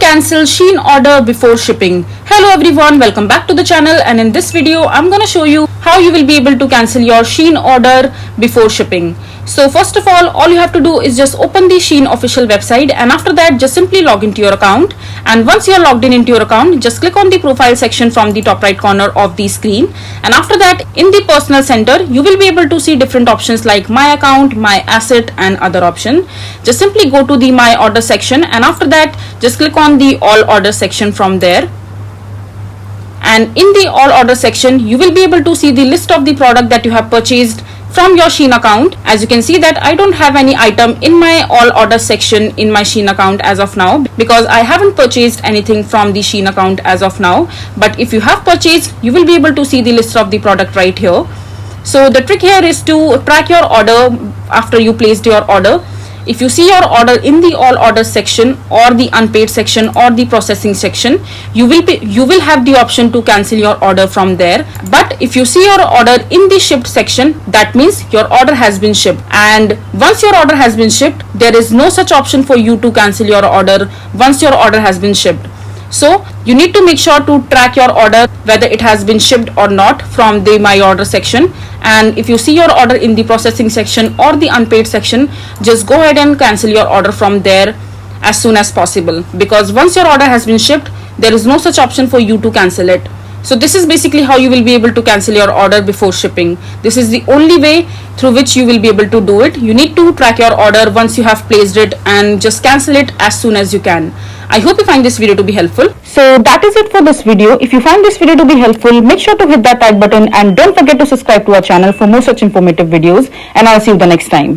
cancel SHEIN order before shipping. Hello everyone, welcome back to the channel, and in this video I'm gonna show you how you will be able to cancel your SHEIN order before shipping. So first of all you have to do is just open the SHEIN official website, and after that just simply log into your account. And once you are logged into your account, just click on the profile section from the top right corner of the screen, and after that in the personal center you will be able to see different options like my account, my asset and other option. Just simply go to the my order section, and after that just click on the all order section from there. And in the all order section you will be able to see the list of the product that you have purchased from your SHEIN account. As you can see that I don't have any item in my all order section in my SHEIN account as of now, because I haven't purchased anything from the SHEIN account as of now. But if you have purchased, you will be able to see the list of the product right here. So the trick here is to track your order after you placed your order. If you see your order in the all order section or the unpaid section or the processing section, you will have the option to cancel your order from there. But if you see your order in the shipped section, that means your order has been shipped, and once your order has been shipped, there is no such option for you to cancel your order once your order has been shipped. So you need to make sure to track your order whether it has been shipped or not from the my order section. And if you see your order in the processing section or the unpaid section, just go ahead and cancel your order from there as soon as possible, because once your order has been shipped, there is no such option for you to cancel it. So this is basically how you will be able to cancel your order before shipping. This is the only way through which you will be able to do it. You need to track your order once you have placed it and just cancel it as soon as you can. I hope you find this video to be helpful. So that is it for this video. If you find this video to be helpful, make sure to hit that like button and don't forget to subscribe to our channel for more such informative videos, and I'll see you the next time.